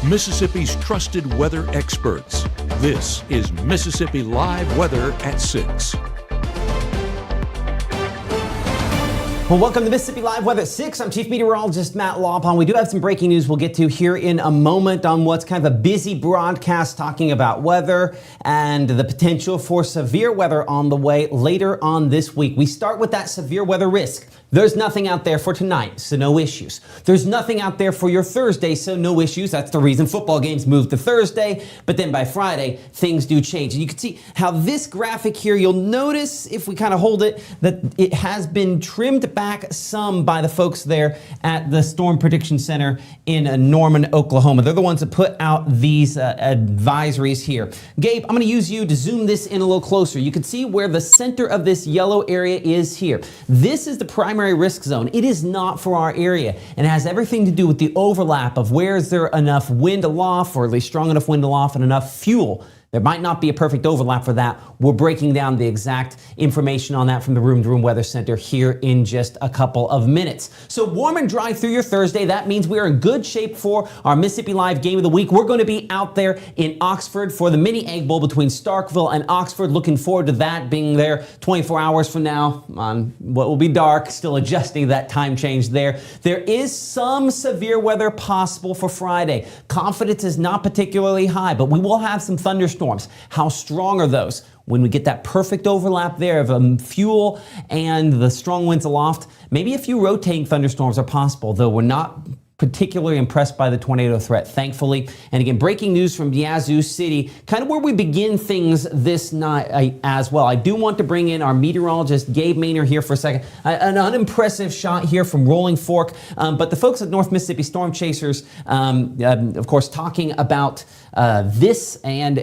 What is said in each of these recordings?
Mississippi's trusted weather experts. This is Mississippi Live Weather at 6. Well, welcome to Mississippi Live Weather at 6. I'm Chief Meteorologist Matt Lawpon. We do have some breaking news we'll get to here in a moment on what's kind of a busy broadcast talking about weather and the potential for severe weather on the way later on this week. We start with that severe weather risk. There's nothing out there for tonight, so no issues. There's nothing out there for your Thursday, so no issues. That's the reason football games move to Thursday. But then by Friday, things do change. And you can see how this graphic here, you'll notice if we kind of hold it, that it has been trimmed back some by the folks there at the Storm Prediction Center in Norman, Oklahoma. They're the ones that put out these advisories here. Gabe, I'm going to use you to zoom this in a little closer. You can see where the center of this yellow area is here. This is the primary risk zone. It is not for our area, and it has everything to do with the overlap of where is there enough wind aloft, or at least strong enough wind aloft and enough fuel. There might not be a perfect overlap for that. We're breaking down the exact information on that from the Room to Room Weather Center here in just a couple of minutes. So warm and dry through your Thursday. That means we are in good shape for our Mississippi Live Game of the Week. We're going to be out there in Oxford for the mini Egg Bowl between Starkville and Oxford. Looking forward to that being there 24 hours from now on what will be dark. Still adjusting that time change there. There is some severe weather possible for Friday. Confidence is not particularly high, but we will have some thunderstorms. How strong are those? When we get that perfect overlap there of fuel and the strong winds aloft, maybe a few rotating thunderstorms are possible, though we're not particularly impressed by the tornado threat, thankfully. And again, breaking news from Yazoo City, kind of where we begin things this night as well. I do want to bring in our meteorologist, Gabe Maynor, here for a second. An unimpressive shot here from Rolling Fork, but the folks at North Mississippi Storm Chasers, of course, talking about this and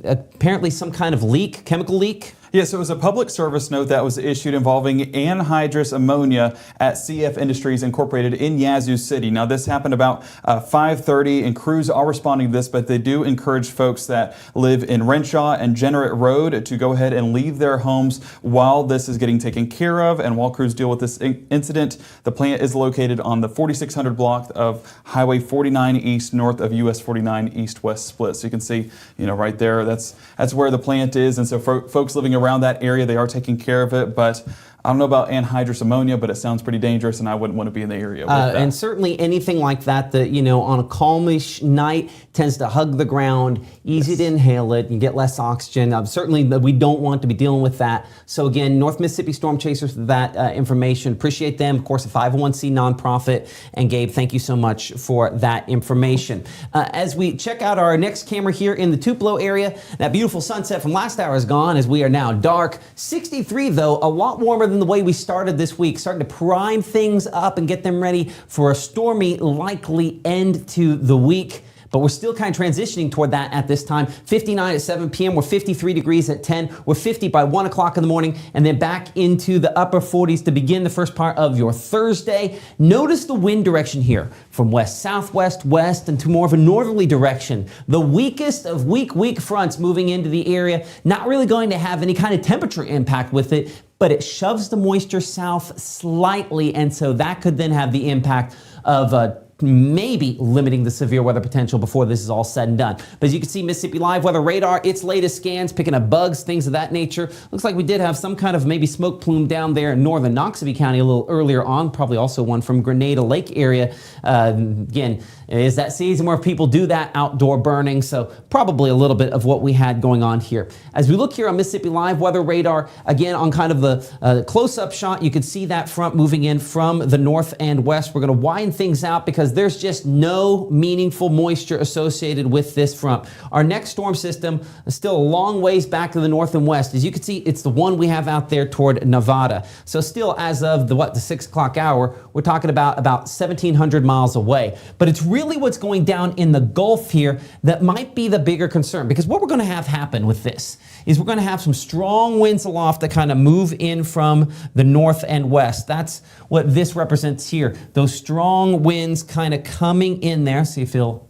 apparently some kind of leak, chemical leak. Yes, it was a public service note that was issued involving anhydrous ammonia at CF Industries Incorporated in Yazoo City. Now, this happened about 5:30, and crews are responding to this, but they do encourage folks that live in Renshaw and Jeanneret Road to go ahead and leave their homes while this is getting taken care of. And while crews deal with this incident, the plant is located on the 4600 block of Highway 49 East, north of US 49 East-West split. So you can see, right there, that's where the plant is. And so folks living around that area, they are taking care of it, but I don't know about anhydrous ammonia, but it sounds pretty dangerous, and I wouldn't want to be in the area with that. And certainly anything like that, on a calmish night tends to hug the ground, easy to inhale it, you get less oxygen. Certainly we don't want to be dealing with that. So again, North Mississippi Storm Chasers for that information. Appreciate them. Of course, a 501c nonprofit. And Gabe, thank you so much for that information. As we check out our next camera here in the Tupelo area, that beautiful sunset from last hour is gone as we are now dark. 63 though, a lot warmer than the way we started this week, starting to prime things up and get them ready for a stormy, likely end to the week. But we're still kind of transitioning toward that at this time. 59 at 7 p.m. We're 53 degrees at 10. We're 50 by 1 o'clock in the morning, and then back into the upper 40s to begin the first part of your Thursday. Notice the wind direction here from west-southwest, west, and to more of a northerly direction. The weakest of weak fronts moving into the area, not really going to have any kind of temperature impact with it, but it shoves the moisture south slightly, and so that could then have the impact of maybe limiting the severe weather potential before this is all said and done. But as you can see, Mississippi Live Weather Radar, its latest scans, picking up bugs, things of that nature. Looks like we did have some kind of maybe smoke plume down there in northern Noxubee County a little earlier on, probably also one from Grenada Lake area. Again, it is that season where people do that outdoor burning, so probably a little bit of what we had going on here. As we look here on Mississippi Live Weather Radar, again on kind of the close-up shot, you can see that front moving in from the north and west. We're going to widen things out because there's just no meaningful moisture associated with this front. Our next storm system is still a long ways back to the north and west. As you can see, it's the one we have out there toward Nevada. So still, as of the 6 o'clock hour, we're talking about 1,700 miles away. But it's really what's going down in the Gulf here that might be the bigger concern, because what we're going to have happen with this is we're going to have some strong winds aloft that kind of move in from the north and west. That's what this represents here. Those strong winds kind of coming in there. See if you'll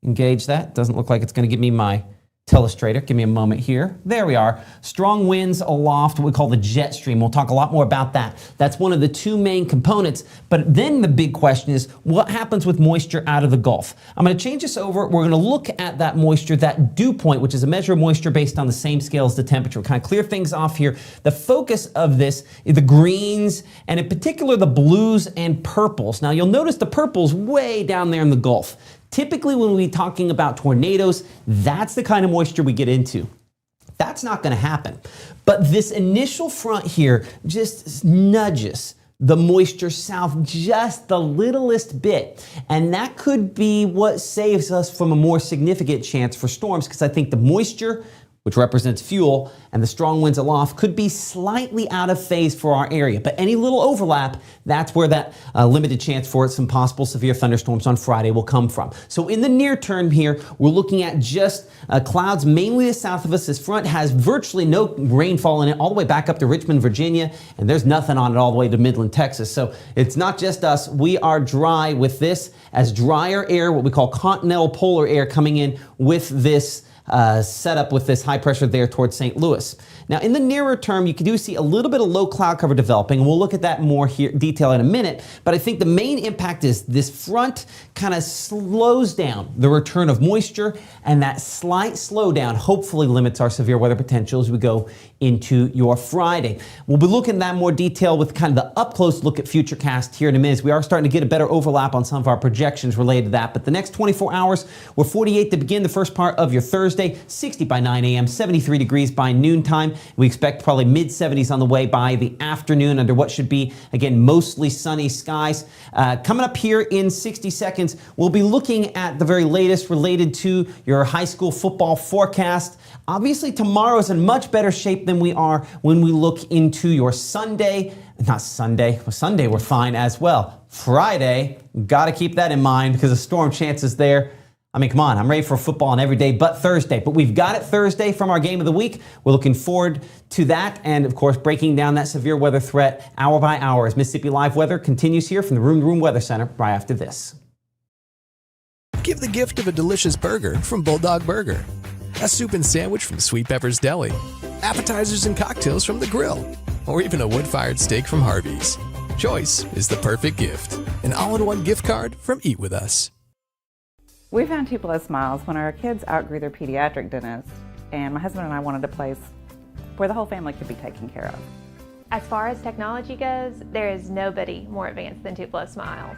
engage that. Doesn't look like it's going to give me my Telestrator. Give me a moment here. There we are. Strong winds aloft, what we call the jet stream. We'll talk a lot more about that. That's one of the two main components. But then the big question is, what happens with moisture out of the Gulf? I'm going to change this over. We're going to look at that moisture, that dew point, which is a measure of moisture based on the same scale as the temperature. We'll kind of clear things off here. The focus of this is the greens, and in particular the blues and purples. Now you'll notice the purples way down there in the Gulf. Typically, when we're talking about tornadoes, that's the kind of moisture we get into. That's not going to happen. But this initial front here just nudges the moisture south just the littlest bit. And that could be what saves us from a more significant chance for storms, because I think the moisture, which represents fuel, and the strong winds aloft could be slightly out of phase for our area. But any little overlap, that's where that limited chance for some possible severe thunderstorms on Friday will come from. So in the near term here, we're looking at just clouds mainly to south of us. This front has virtually no rainfall in it all the way back up to Richmond, Virginia, and there's nothing on it all the way to Midland, Texas. So it's not just us. We are dry with this as drier air, what we call continental polar air, coming in with this setup with this high pressure there towards St. Louis. Now in the nearer term, you do see a little bit of low cloud cover developing, and we'll look at that more here detail in a minute. But I think the main impact is this front kind of slows down the return of moisture, and that slight slowdown hopefully limits our severe weather potential as we go into your Friday. We'll be looking at that in more detail with kind of the up close look at Futurecast here in a minute. We are starting to get a better overlap on some of our projections related to that. But the next 24 hours, we're 48 to begin the first part of your Thursday, 60 by 9 a.m., 73 degrees by noontime. We expect probably mid 70s on the way by the afternoon under what should be, again, mostly sunny skies. Coming up here in 60 seconds, we'll be looking at the very latest related to your high school football forecast. Obviously, tomorrow is in much better shape than we are when we look into your Sunday. Not Sunday. Well, Sunday we're fine as well. Friday, got to keep that in mind because the storm chances there. I mean, come on, I'm ready for football on every day but Thursday. But we've got it Thursday from our game of the week. We're looking forward to that. And of course, breaking down that severe weather threat hour by hour as Mississippi Live Weather continues here from the Room to Room Weather Center right after this. Give the gift of a delicious burger from Bulldog Burger. A soup and sandwich from Sweet Pepper's Deli. Appetizers and cocktails from The Grill. Or even a wood-fired steak from Harvey's. Choice is the perfect gift. An all-in-one gift card from Eat With Us. We found 2+ Smiles when our kids outgrew their pediatric dentist, and my husband and I wanted a place where the whole family could be taken care of. As far as technology goes, there is nobody more advanced than 2+ Smiles.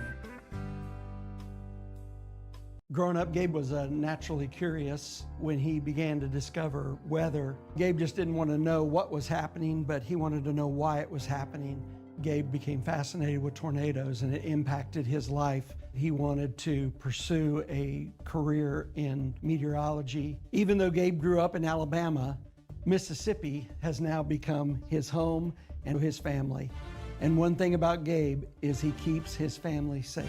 Growing up, Gabe was naturally curious when he began to discover weather. Gabe just didn't want to know what was happening, but he wanted to know why it was happening. Gabe became fascinated with tornadoes, and it impacted his life. He wanted to pursue a career in meteorology. Even though Gabe grew up in Alabama, Mississippi has now become his home and his family. And one thing about Gabe is he keeps his family safe.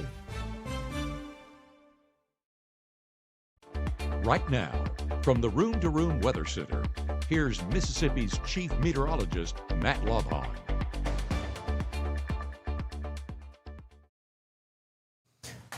Right now, from the Room to Room Weather Center, here's Mississippi's Chief Meteorologist, Matt Lobhon.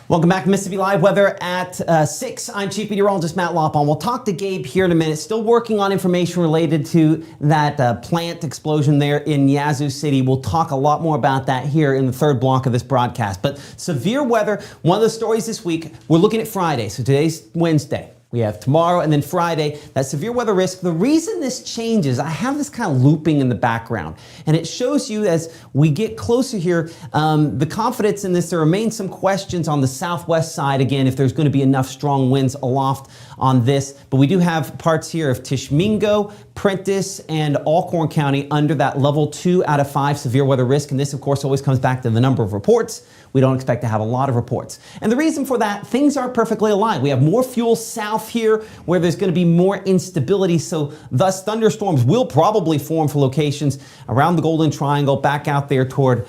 Welcome back to Mississippi Live Weather at 6. I'm Chief Meteorologist Matt Lopon. We'll talk to Gabe here in a minute. Still working on information related to that plant explosion there in Yazoo City. We'll talk a lot more about that here in the third block of this broadcast. But severe weather, one of the stories this week, we're looking at Friday. So today's Wednesday. We have tomorrow and then Friday, that severe weather risk. The reason this changes, I have this kind of looping in the background, and it shows you as we get closer here, the confidence in this. There remain some questions on the southwest side, again, if there's going to be enough strong winds aloft on this. But we do have parts here of Tishomingo, Prentiss, and Alcorn County under that level 2 out of 5 severe weather risk. And this, of course, always comes back to the number of reports. We don't expect to have a lot of reports. And the reason for that, things aren't perfectly aligned. We have more fuel south here where there's going to be more instability. So thus thunderstorms will probably form for locations around the Golden Triangle, back out there toward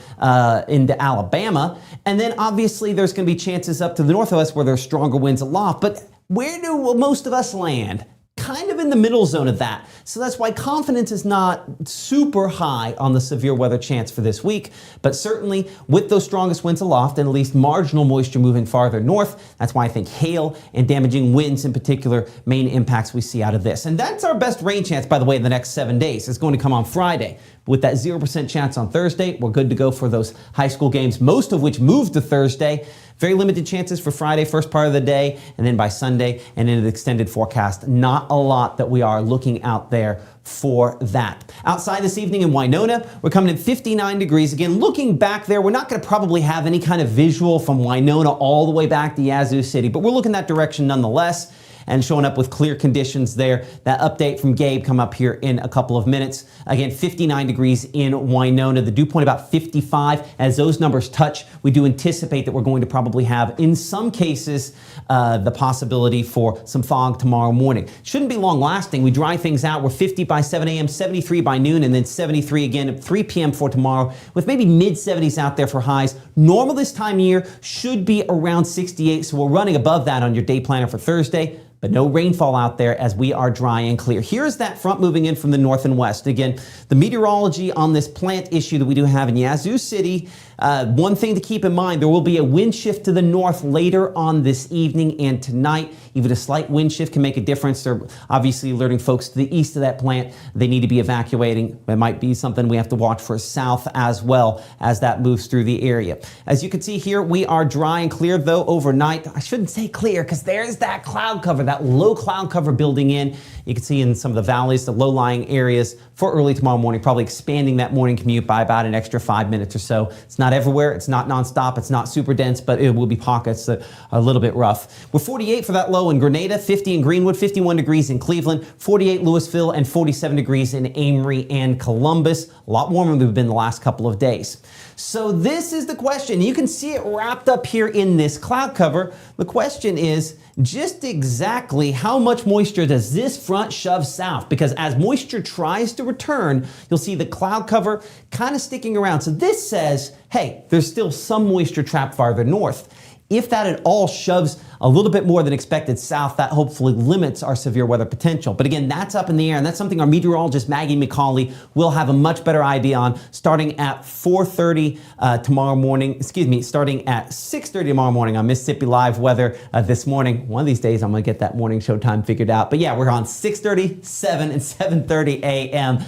into Alabama. And then obviously there's going to be chances up to the north of us where there's stronger winds aloft. But where do most of us land? kind of in the middle zone of that. So that's why confidence is not super high on the severe weather chance for this week. But certainly with those strongest winds aloft and at least marginal moisture moving farther north, that's why I think hail and damaging winds in particular, main impacts we see out of this. And that's our best rain chance, by the way, in the next 7 days. It's going to come on Friday. With that 0% chance on Thursday, we're good to go for those high school games, most of which moved to Thursday. Very limited chances for Friday, first part of the day, and then by Sunday and into the extended forecast. Not a lot that we are looking out there for that. Outside this evening in Winona, we're coming in 59 degrees. Again, looking back there, we're not going to probably have any kind of visual from Winona all the way back to Yazoo City, but we're looking that direction nonetheless. And showing up with clear conditions there. That update from Gabe come up here in a couple of minutes. Again, 59 degrees in Winona. The dew point about 55. As those numbers touch, we do anticipate that we're going to probably have, in some cases, the possibility for some fog tomorrow morning. Shouldn't be long lasting. We dry things out. We're 50 by 7 a.m., 73 by noon, and then 73 again at 3 p.m. for tomorrow, with maybe mid-70s out there for highs. Normal this time of year should be around 68, so we're running above that on your day planner for Thursday. But no rainfall out there as we are dry and clear. Here's that front moving in from the north and west. Again, the meteorology on this plant issue that we do have in Yazoo City, one thing to keep in mind, there will be a wind shift to the north later on this evening and tonight. Even a slight wind shift can make a difference. They're obviously alerting folks to the east of that plant. They need to be evacuating. It might be something we have to watch for south as well as that moves through the area. As you can see here, we are dry and clear though overnight. I shouldn't say clear because there's that cloud cover, that low cloud cover building in. You can see in some of the valleys, the low-lying areas for early tomorrow morning, probably expanding that morning commute by about an extra 5 minutes or so. It's not everywhere, it's not nonstop, it's not super dense, but it will be pockets that are a little bit rough. We're 48 for that low in Grenada, 50 in Greenwood, 51 degrees in Cleveland, 48 Louisville, and 47 degrees in Amory and Columbus. A lot warmer than we've been the last couple of days. So this is the question. You can see it wrapped up here in this cloud cover. The question is just exactly how much moisture does this front shove south? Because as moisture tries to return, you'll see the cloud cover kind of sticking around. So this says, hey, there's still some moisture trapped farther north. If that at all shoves a little bit more than expected south, that hopefully limits our severe weather potential. But again, that's up in the air, and that's something our meteorologist Maggie McCauley will have a much better idea on starting at 4:30 tomorrow morning. Starting at 6:30 tomorrow morning on Mississippi Live Weather this morning. One of these days, I'm going to get that morning show time figured out. But yeah, we're on 6:30, 7, and 7:30 a.m.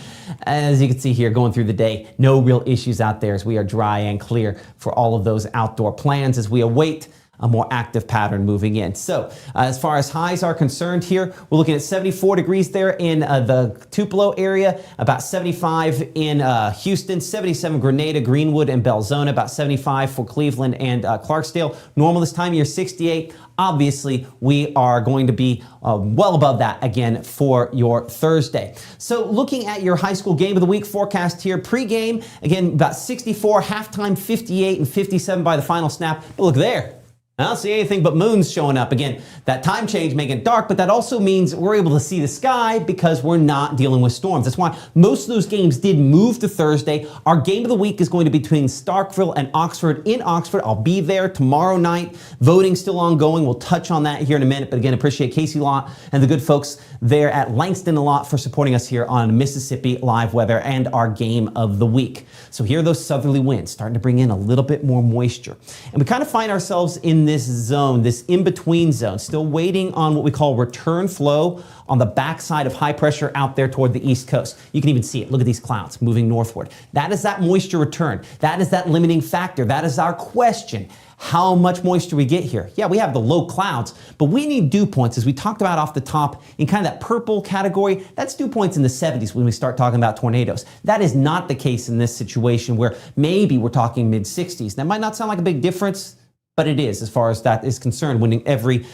As you can see here, going through the day, no real issues out there as we are dry and clear for all of those outdoor plans as we await a more active pattern moving in. So as far as highs are concerned here, we're looking at 74 degrees there in the Tupelo area, about 75 in Houston, 77 Grenada, Greenwood, and Belzona, about 75 for Cleveland and Clarksdale. Normal this time of year, 68. Obviously, we are going to be well above that again for your Thursday. So looking at your high school game of the week forecast here, pregame, again, about 64, halftime 58, and 57 by the final snap. But look there. I don't see anything but moons showing up. Again, that time change making it dark, but that also means we're able to see the sky because we're not dealing with storms. That's why most of those games did move to Thursday. Our game of the week is going to be between Starkville and Oxford. In Oxford, I'll be there tomorrow night. Voting still ongoing. We'll touch on that here in a minute. But again, appreciate Casey Lott and the good folks there at Langston a lot for supporting us here on Mississippi Live Weather and our game of the week. So here are those southerly winds starting to bring in a little bit more moisture. And we kind of find ourselves in this zone, this in-between zone, still waiting on what we call return flow on the backside of high pressure out there toward the east coast. You can even see it. Look at these clouds moving northward. That is that moisture return. That is that limiting factor. That is our question. How much moisture we get here? Yeah, we have the low clouds, but we need dew points, as we talked about off the top, in kind of that purple category. That's dew points in the 70s when we start talking about tornadoes. That is not the case in this situation where maybe we're talking mid-60s. That might not sound like a big difference, but it is as far as that is concerned when every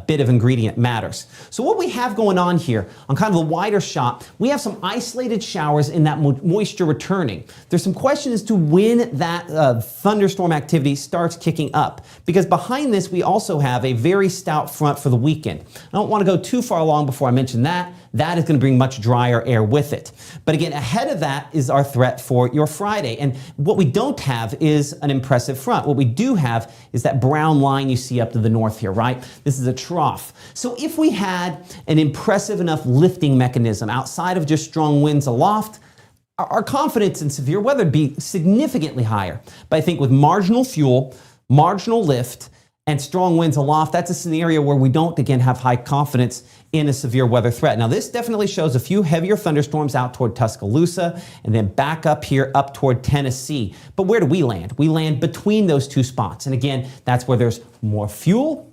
bit of ingredient matters. So what we have going on here on kind of the wider shot, we have some isolated showers in that moisture returning. There's some questions as to when that thunderstorm activity starts kicking up, because behind this we also have a very stout front for the weekend. I don't want to go too far along before I mention that. That is going to bring much drier air with it. But again, ahead of that is our threat for your Friday. And what we don't have is an impressive front. What we do have is that that brown line you see up to the north here, right? This is a trough. So if we had an impressive enough lifting mechanism outside of just strong winds aloft, our confidence in severe weather would be significantly higher. But I think with marginal fuel, marginal lift, and strong winds aloft, that's a scenario where we don't, again, have high confidence in a severe weather threat. Now, this definitely shows a few heavier thunderstorms out toward Tuscaloosa and then back up here up toward Tennessee. But where do we land? We land between those two spots. And again, that's where there's more fuel,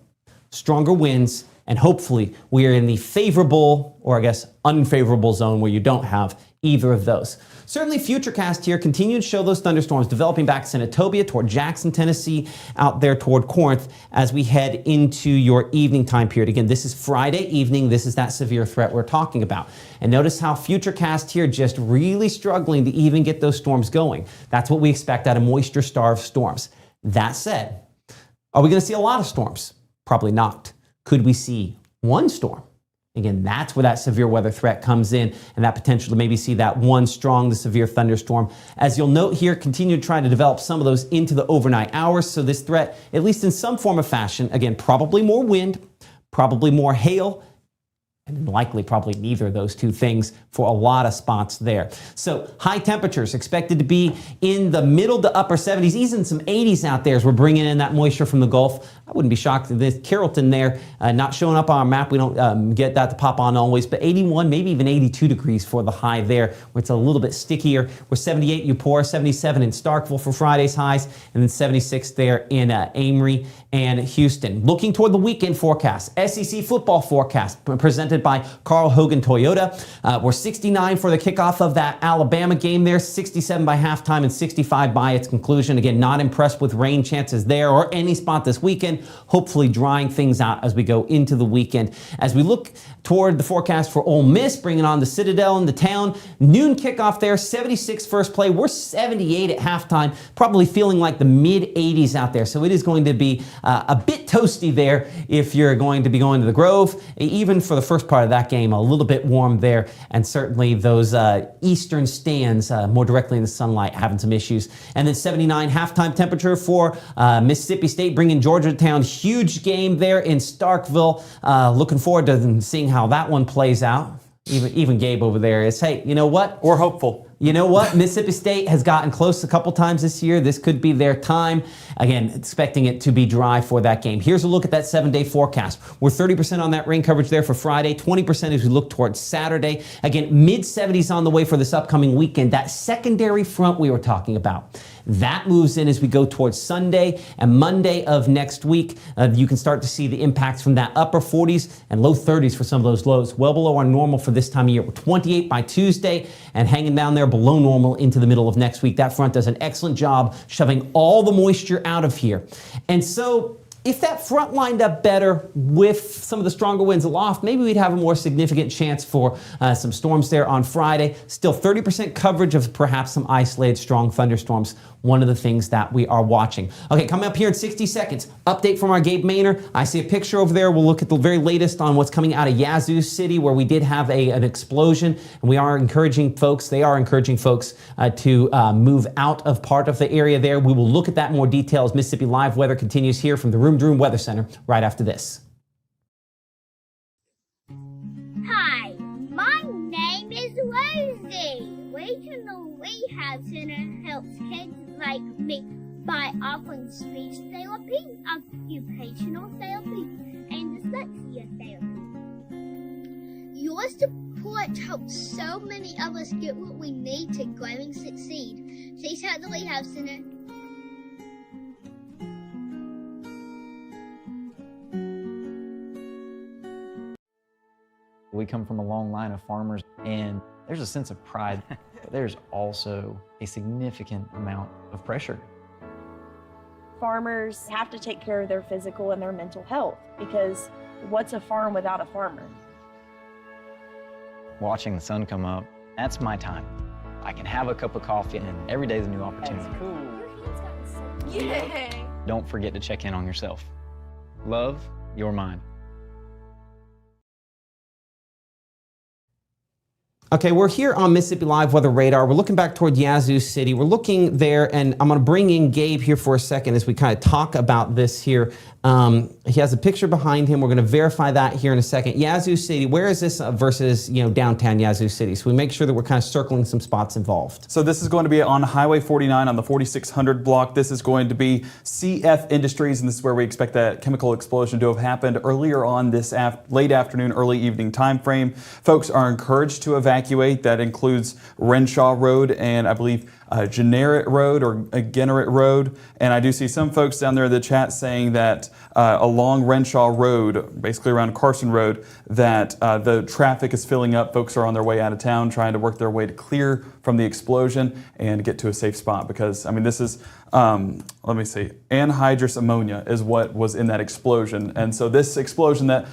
stronger winds, and hopefully we are in the favorable, or I guess unfavorable zone where you don't have either of those. Certainly Futurecast here continue to show those thunderstorms developing back Senatobia toward Jackson, Tennessee, out there toward Corinth as we head into your evening time period. Again, this is Friday evening. This is that severe threat we're talking about. And notice how Futurecast here just really struggling to even get those storms going. That's what we expect out of moisture-starved storms. That said, are we going to see a lot of storms? Probably not. Could we see one storm? Again, that's where that severe weather threat comes in and that potential to maybe see that one strong to severe thunderstorm. As you'll note here, continue to try to develop some of those into the overnight hours. So this threat, at least in some form of fashion, again, probably more wind, probably more hail, and likely probably neither of those two things for a lot of spots there. So high temperatures expected to be in the middle to upper 70s, even some 80s out there as we're bringing in that moisture from the Gulf. I wouldn't be shocked if this Carrollton there not showing up on our map. We don't get that to pop on always, but 81, maybe even 82 degrees for the high there, where it's a little bit stickier. We're 78 Eupora, 77 in Starkville for Friday's highs, and then 76 there in Amory and Houston. Looking toward the weekend forecast, SEC football forecast presented by Carl Hogan Toyota. We're 69 for the kickoff of that Alabama game there, 67 by halftime and 65 by its conclusion. Again, not impressed with rain chances there or any spot this weekend. Hopefully drying things out as we go into the weekend. As we look toward the forecast for Ole Miss, bringing on the Citadel into town, noon kickoff there, 76 first play. We're 78 at halftime, probably feeling like the mid 80s out there. So it is going to be a bit toasty there if you're going to be going to the Grove. Even for the first part of that game, a little bit warm there, and certainly those eastern stands more directly in the sunlight having some issues. And then 79 halftime temperature for Mississippi State bringing Georgia to town. Huge game there in Starkville. Looking forward to seeing how that one plays out. Even Gabe over there is, hey, you know what? We're hopeful. You know what? Mississippi State has gotten close a couple times this year. This could be their time. Again, expecting it to be dry for that game. Here's a look at that 7-day forecast. We're 30% on that rain coverage there for Friday, 20% as we look towards Saturday. Again, mid-70s on the way for this upcoming weekend. That secondary front we were talking about, that moves in as we go towards Sunday and Monday of next week. You can start to see the impacts from that upper 40s and low 30s for some of those lows. Well below our normal for this time of year. We're 28 by Tuesday and hanging down there below normal into the middle of next week. That front does an excellent job shoving all the moisture out of here. And so if that front lined up better with some of the stronger winds aloft, maybe we'd have a more significant chance for some storms there on Friday. Still 30% coverage of perhaps some isolated strong thunderstorms. One of the things that we are watching. Okay, coming up here in 60 seconds, update from our Gabe Maynor. I see a picture over there. We'll look at the very latest on what's coming out of Yazoo City, where we did have an explosion, and they are encouraging folks to move out of part of the area there. We will look at that in more detail as Mississippi Live Weather continues here from the Room to Room Weather Center right after this. Hi, my name is Rosie. Regional Rehab Center helps kids like me by offering speech therapy, occupational therapy, and dyslexia therapy. Your support helps so many of us get what we need to grow and succeed. Please help the Rehab Center. We come from a long line of farmers, and there's a sense of pride, but there's also a significant amount of pressure. Farmers have to take care of their physical and their mental health, because what's a farm without a farmer? Watching the sun come up, that's my time. I can have a cup of coffee, and every day is a new opportunity. That's cool. Your hand's gotten so Yay! Don't forget to check in on yourself. Love your mind. Okay, we're here on Mississippi Live Weather Radar. We're looking back toward Yazoo City. We're looking there, and I'm going to bring in Gabe here for a second as we kind of talk about this here. He has a picture behind him. We're going to verify that here in a second. Yazoo City, where is this versus downtown Yazoo City? So we make sure that we're kind of circling some spots involved. So this is going to be on Highway 49 on the 4600 block. This is going to be CF Industries, and this is where we expect that chemical explosion to have happened earlier on this late afternoon, early evening time frame. Folks are encouraged to evacuate. That includes Renshaw Road and I believe Generic Road or Genneret Road. And I do see some folks down there in the chat saying that along Renshaw Road, basically around Carson Road, that the traffic is filling up. Folks are on their way out of town trying to work their way to clear from the explosion and get to a safe spot because, I mean, this is, let me see, anhydrous ammonia is what was in that explosion. And so this explosion that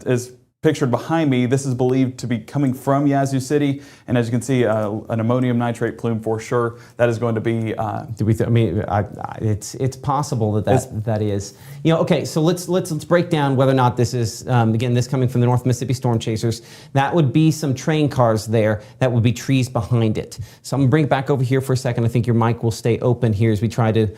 is pictured behind me, this is believed to be coming from Yazoo City, and as you can see, an ammonium nitrate plume for sure. That is going to be. It's possible that is. Okay. So let's break down whether or not this is again this coming from the North Mississippi Storm Chasers. That would be some train cars there. That would be trees behind it. So I'm gonna bring it back over here for a second. I think your mic will stay open here as we try to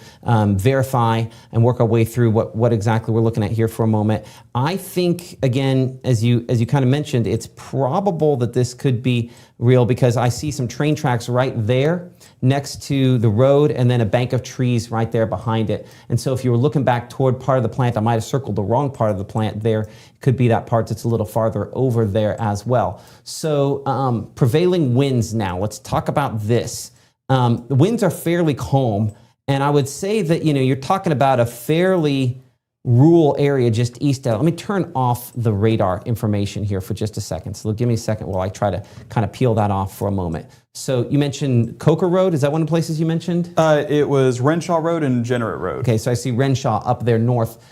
verify and work our way through what exactly we're looking at here for a moment. I think again, as you kind of mentioned, it's probable that this could be real because I see some train tracks right there next to the road and then a bank of trees right there behind it. And so if you were looking back toward part of the plant, I might have circled the wrong part of the plant there. It could be that part that's a little farther over there as well. So prevailing winds now. Let's talk about this. The winds are fairly calm, and I would say that you're talking about a fairly rural area just east of. Let me turn off the radar information here for just a second. So give me a second while I try to kind of peel that off for a moment. So you mentioned Coker Road. Is that one of the places you mentioned? It was Renshaw Road and Genneret Road. Okay, so I see Renshaw up there north.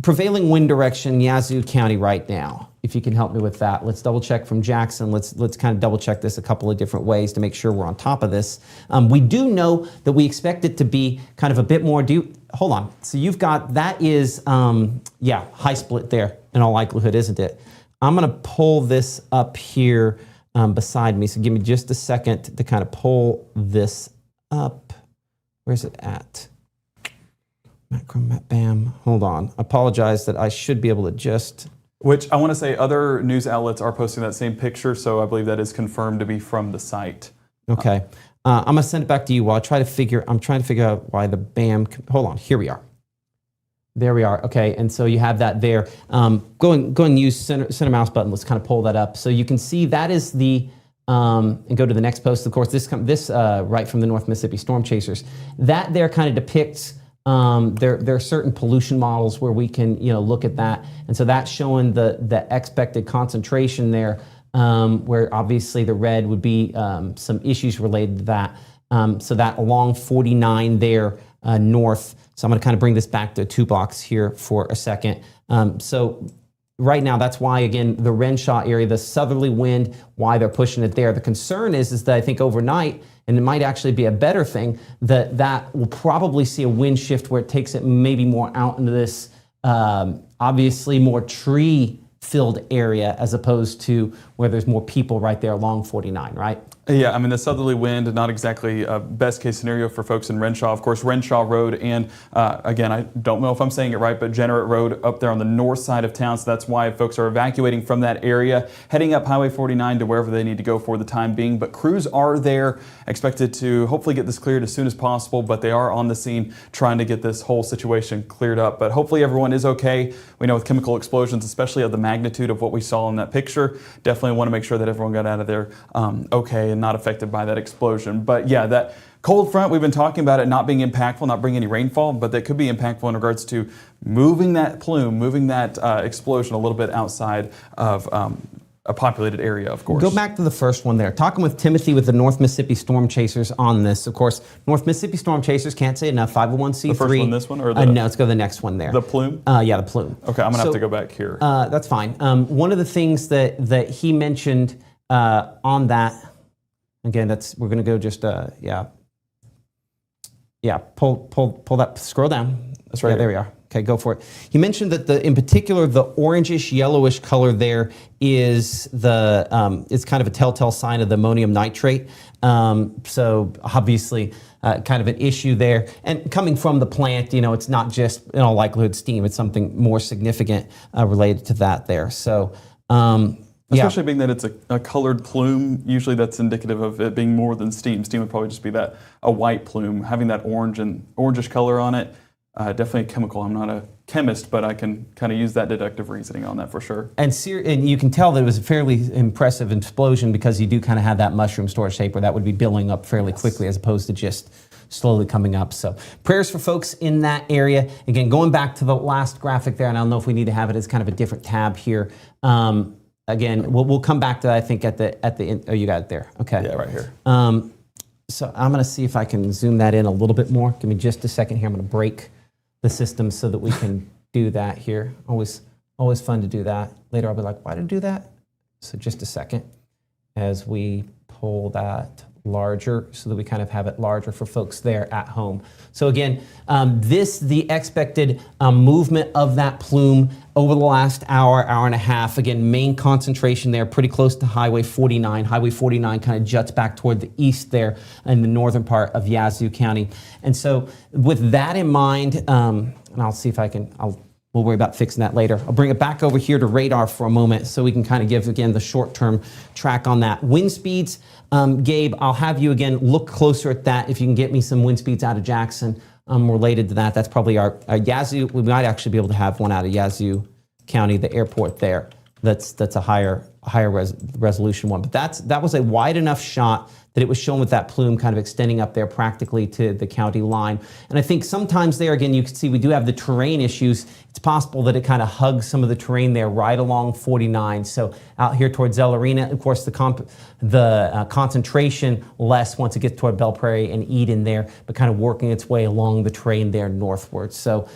Prevailing wind direction, Yazoo County right now. If you can help me with that. Let's double check from Jackson. Let's kind of double check this a couple of different ways to make sure we're on top of this. We do know that we expect it to be kind of a bit more. Hold on. So you've got, that is, high split there in all likelihood, isn't it? I'm going to pull this up here beside me. So give me just a second to kind of pull this up. Where's it at? Bam. Hold on. I apologize that I should be able to just... Which I want to say other news outlets are posting that same picture, so I believe that is confirmed to be from the site. Okay. I'm going to send it back to you while I'm trying to figure out why the BAM... Hold on. Here we are. There we are. Okay, and so you have that there. Go and use center mouse button. Let's kind of pull that up. So you can see that is the... and go to the next post. Of course, this right from the North Mississippi Storm Chasers. That there kind of depicts... There are certain pollution models where we can look at that, and so that's showing the expected concentration there, where obviously the red would be some issues related to that. So that along 49 there north. So I'm going to kind of bring this back to 2 blocks here for a second. So right now, that's why, again, the Renshaw area, the southerly wind, why they're pushing it there. The concern is that I think overnight, and it might actually be a better thing, that will probably see a wind shift where it takes it maybe more out into this obviously more tree-filled area as opposed to where there's more people right there along 49, right? Yeah, I mean, the southerly wind, not exactly a best case scenario for folks in Renshaw. Of course, Renshaw Road and, again, I don't know if I'm saying it right, but Genneret Road up there on the north side of town. So that's why folks are evacuating from that area, heading up Highway 49 to wherever they need to go for the time being. But crews are there, expected to hopefully get this cleared as soon as possible, but they are on the scene trying to get this whole situation cleared up. But hopefully everyone is okay. We know with chemical explosions, especially of the magnitude of what we saw in that picture, definitely want to make sure that everyone got out of there okay and not affected by that explosion. But yeah, that cold front, we've been talking about it not being impactful, not bringing any rainfall, but that could be impactful in regards to moving that plume, moving that explosion a little bit outside of a populated area, of course. Go back to the first one there. Talking with Timothy with the North Mississippi Storm Chasers on this. Of course, North Mississippi Storm Chasers, can't say enough, 501c3. The first one, this one? Or the, no, let's go to the next one there. The plume? Yeah, the plume. Okay, I'm going to have to go back here. That's fine. One of the things that he mentioned on that, again, we're going to go just, pull that, scroll down. That's right. Yeah, there we are. Okay, go for it. He mentioned that in particular, the orangish, yellowish color there is it's kind of a telltale sign of the ammonium nitrate. So obviously, kind of an issue there. And coming from the plant, it's not just in all likelihood steam. It's something more significant related to that there. So. Especially being that it's a colored plume, usually that's indicative of it being more than steam. Steam would probably just be a white plume. Having that orange and orangish color on it, definitely a chemical. I'm not a chemist, but I can kind of use that deductive reasoning on that for sure. And you can tell that it was a fairly impressive explosion because you do kind of have that mushroom storage shape where that would be building up fairly quickly as opposed to just slowly coming up. So prayers for folks in that area. Again, going back to the last graphic there, and I don't know if we need to have it as kind of a different tab here. Again, we'll come back to that, I think, at the end. Oh, you got it there. Okay. Yeah, right here. So I'm going to see if I can zoom that in a little bit more. Give me just a second here. I'm going to break the system so that we can do that here. Always fun to do that. Later I'll be like, why did I do that? So just a second as we pull that larger so that we kind of have it larger for folks there at home. So again, the expected movement of that plume over the last hour and a half. Again, main concentration there, pretty close to Highway 49. Highway 49 kind of juts back toward the east there in the northern part of Yazoo County. And so with that in mind, and I'll see if I can, we'll worry about fixing that later. I'll bring it back over here to radar for a moment so we can kind of give, again, the short-term track on that. Wind speeds, Gabe, I'll have you, again, look closer at that if you can get me some wind speeds out of Jackson related to that. That's probably our Yazoo. We might actually be able to have one out of Yazoo County, the airport there. That's a higher resolution one. But that was a wide enough shot that it was shown with that plume kind of extending up there practically to the county line. And I think sometimes there, again, you can see we do have the terrain issues. It's possible that it kind of hugs some of the terrain there right along 49. So out here towards Zell Arena, of course, the concentration less once it gets toward Belle Prairie and Eden there, but kind of working its way along the terrain there northward. So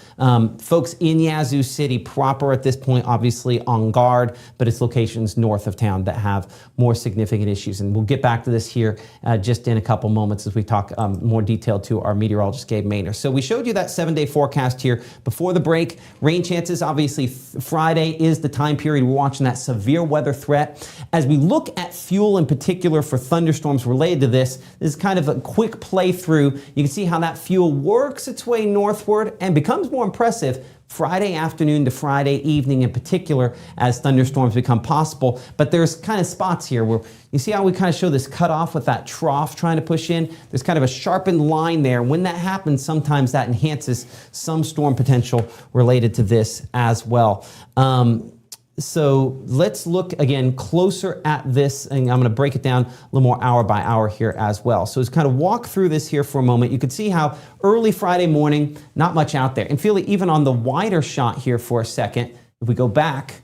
folks in Yazoo City proper at this point, obviously on guard, but it's locations north of town that have more significant issues. And we'll get back to this here just in a couple moments as we talk more detailed to our meteorologist, Gabe Maynor. So we showed you that 7-day forecast here before the break. Rain chances, obviously Friday is the time period we're watching that severe weather threat. As we look at fuel in particular for thunderstorms related to this is kind of a quick playthrough. You can see how that fuel works its way northward and becomes more impressive Friday afternoon to Friday evening in particular as thunderstorms become possible. But there's kind of spots here where you see how we kind of show this cutoff with that trough trying to push in. There's kind of a sharpened line there. When that happens, sometimes that enhances some storm potential related to this as well. So let's look again closer at this, and I'm going to break it down a little more hour by hour here as well. So let's kind of walk through this here for a moment. You can see how early Friday morning, not much out there. And feel it even on the wider shot here for a second. If we go back,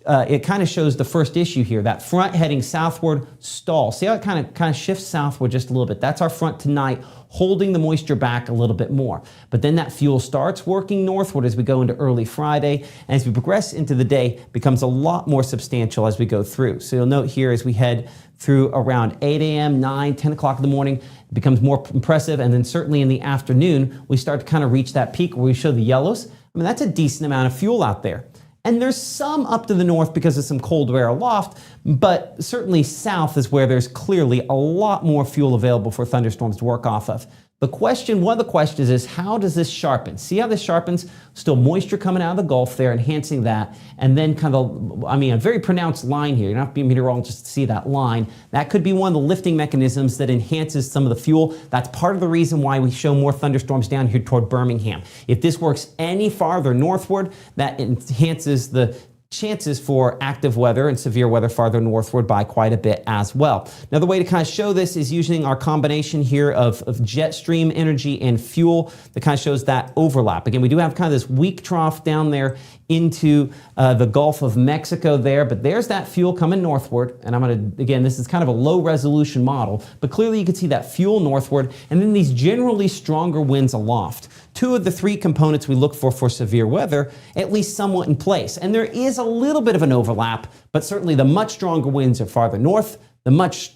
it kind of shows the first issue here, that front heading southward stall. See how it kind of shifts southward just a little bit. That's our front tonight, holding the moisture back a little bit more. But then that fuel starts working northward as we go into early Friday. And as we progress into the day, becomes a lot more substantial as we go through. So you'll note here as we head through around 8 a.m., 9, 10 o'clock in the morning, it becomes more impressive. And then certainly in the afternoon, we start to kind of reach that peak where we show the yellows. I mean, that's a decent amount of fuel out there. And there's some up to the north because of some cold air aloft, but certainly south is where there's clearly a lot more fuel available for thunderstorms to work off of. One of the questions is, how does this sharpen? See how this sharpens? Still moisture coming out of the Gulf there, enhancing that. And then kind of, a very pronounced line here. You don't have to be a meteorologist to see that line. That could be one of the lifting mechanisms that enhances some of the fuel. That's part of the reason why we show more thunderstorms down here toward Birmingham. If this works any farther northward, that enhances the chances for active weather and severe weather farther northward by quite a bit as well. Another way to kind of show this is using our combination here of jet stream energy and fuel that kind of shows that overlap. Again, we do have kind of this weak trough down there into the Gulf of Mexico there, but there's that fuel coming northward. And I'm going to, again, this is kind of a low resolution model, but clearly you can see that fuel northward and then these generally stronger winds aloft. Two of the three components we look for severe weather, at least somewhat in place. And there is a little bit of an overlap, but certainly the much stronger winds are farther north, the much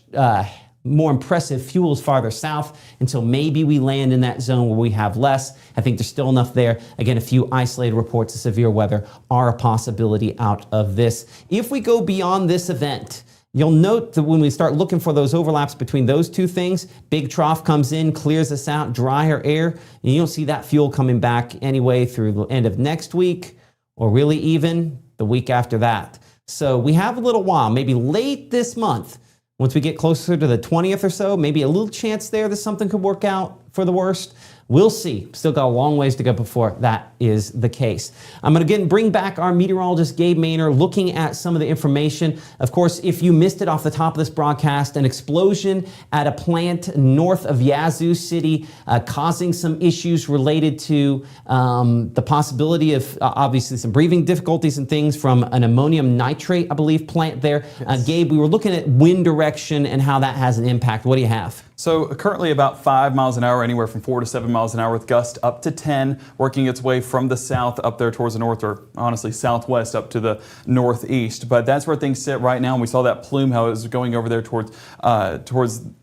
more impressive fuels farther south until maybe we land in that zone where we have less. I think there's still enough there. Again, a few isolated reports of severe weather are a possibility out of this. If we go beyond this event, you'll note that when we start looking for those overlaps between those two things, big trough comes in, clears us out, drier air, and you don't see that fuel coming back anyway through the end of next week or really even the week after that. So we have a little while, maybe late this month. Once we get closer to the 20th or so, maybe a little chance there that something could work out for the worst. We'll see. Still got a long ways to go before that is the case. I'm going to again bring back our meteorologist, Gabe Maynor, looking at some of the information. Of course, if you missed it off the top of this broadcast, an explosion at a plant north of Yazoo City causing some issues related to the possibility of obviously some breathing difficulties and things from an ammonium nitrate, I believe, plant there. Yes. Gabe, we were looking at wind direction and how that has an impact. What do you have? So currently about 5 miles an hour, anywhere from 4 to 7 miles an hour with gust up to 10, working its way from the south up there towards the north, or honestly southwest up to the northeast. But that's where things sit right now. And we saw that plume, how it was going over there towards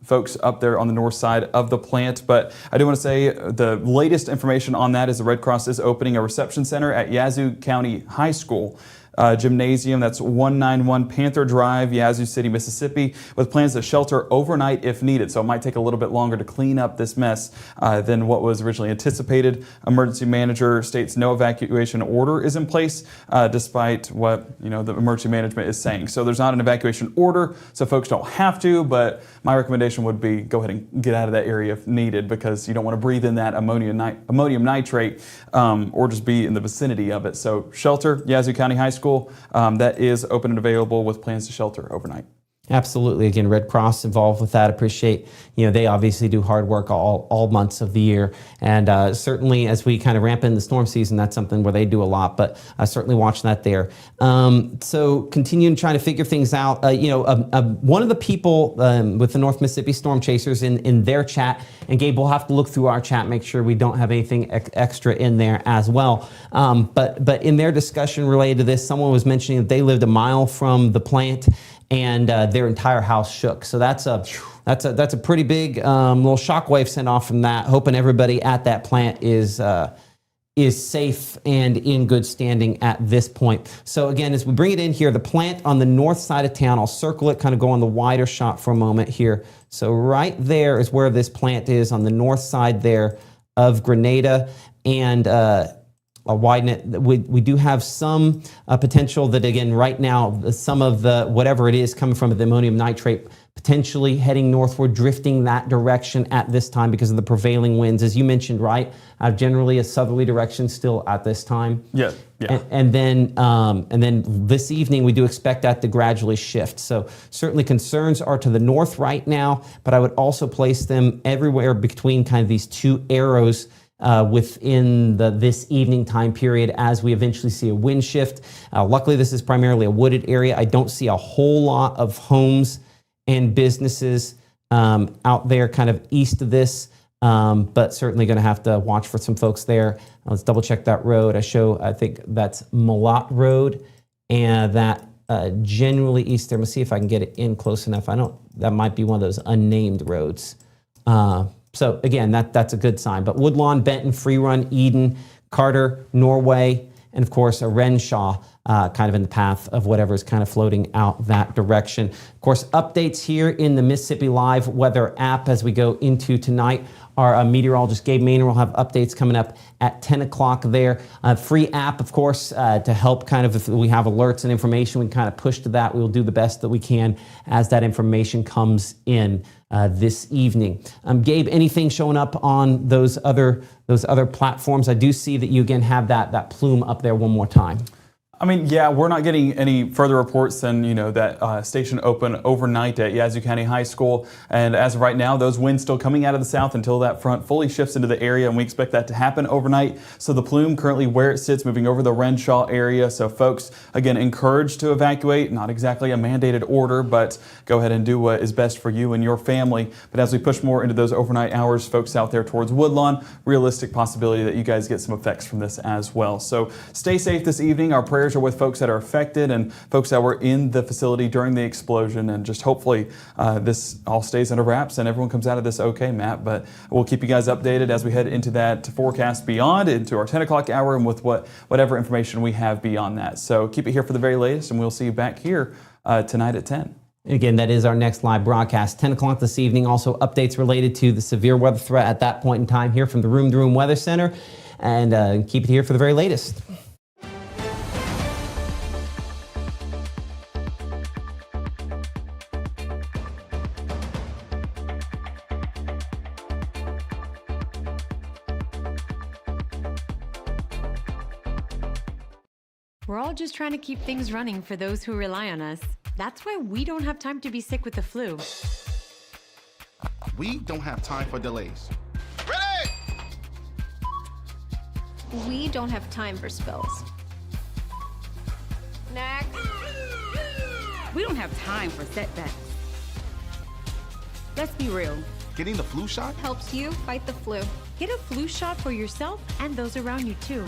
folks up there on the north side of the plant. But I do want to say the latest information on that is the Red Cross is opening a reception center at Yazoo County High School. Gymnasium. That's 191 Panther Drive, Yazoo City, Mississippi, with plans to shelter overnight if needed. So it might take a little bit longer to clean up this mess than what was originally anticipated. Emergency manager states no evacuation order is in place, despite what the emergency management is saying. So there's not an evacuation order, so folks don't have to. But my recommendation would be go ahead and get out of that area if needed, because you don't want to breathe in that ammonium nitrate or just be in the vicinity of it. So shelter, Yazoo County High School. That is open and available with plans to shelter overnight. Absolutely. Again, Red Cross involved with that. Appreciate, they obviously do hard work all months of the year. And certainly as we kind of ramp in the storm season, that's something where they do a lot, but certainly watch that there. So continuing trying to figure things out, one of the people with the North Mississippi Storm Chasers in their chat, and Gabe, we'll have to look through our chat, make sure we don't have anything extra in there as well. But in their discussion related to this, someone was mentioning that they lived a mile from the plant and their entire house shook. So that's a pretty big little shockwave sent off from that. Hoping everybody at that plant is safe and in good standing at this point. So again, as we bring it in here, the plant on the north side of town, I'll circle it, kind of go on the wider shot for a moment here. So right there is where this plant is on the north side there of Grenada, and I'll widen it. We do have some potential that, again, right now, some of the, whatever it is coming from the ammonium nitrate, potentially heading northward, drifting that direction at this time because of the prevailing winds. As you mentioned, right? Generally a southerly direction still at this time. Yeah. And then this evening, we do expect that to gradually shift. So certainly concerns are to the north right now, but I would also place them everywhere between kind of these two arrows within this evening time period as we eventually see a wind shift. Luckily, this is primarily a wooded area. I don't see a whole lot of homes and businesses out there kind of east of this, but certainly going to have to watch for some folks there. Let's double check that road. I think that's Malott Road, and that generally east there. Let's see if I can get it in close enough. That might be one of those unnamed roads. So again, that's a good sign. But Woodlawn, Benton, Free Run, Eden, Carter, Norway, and of course a Renshaw kind of in the path of whatever is kind of floating out that direction. Of course, updates here in the Mississippi Live weather app as we go into tonight. Our meteorologist Gabe Maynor will have updates coming up at 10 o'clock there. Free app, of course, to help kind of if we have alerts and information, we can kind of push to that. We'll do the best that we can as that information comes in this evening. Gabe, anything showing up on those other platforms? I do see that you again have that plume up there one more time. I mean, yeah, we're not getting any further reports than, that station open overnight at Yazoo County High School. And as of right now, those winds still coming out of the south until that front fully shifts into the area, and we expect that to happen overnight. So the plume currently where it sits, moving over the Renshaw area. So folks, again, encouraged to evacuate. Not exactly a mandated order, but go ahead and do what is best for you and your family. But as we push more into those overnight hours, folks out there towards Woodlawn, realistic possibility that you guys get some effects from this as well. So stay safe this evening. Our prayers prayers are with folks that are affected and folks that were in the facility during the explosion. And just hopefully this all stays under wraps and everyone comes out of this okay, Matt. But we'll keep you guys updated as we head into that forecast beyond, into our 10 o'clock hour, and with whatever information we have beyond that. So keep it here for the very latest, and we'll see you back here tonight at 10. Again, that is our next live broadcast, 10 o'clock this evening. Also, updates related to the severe weather threat at that point in time here from the Room to Room Weather Center. And keep it here for the very latest. We're all just trying to keep things running for those who rely on us. That's why we don't have time to be sick with the flu. We don't have time for delays. We don't have time for spills. Next. We don't have time for setbacks. Let's be real. Getting the flu shot helps you fight the flu. Get a flu shot for yourself and those around you too.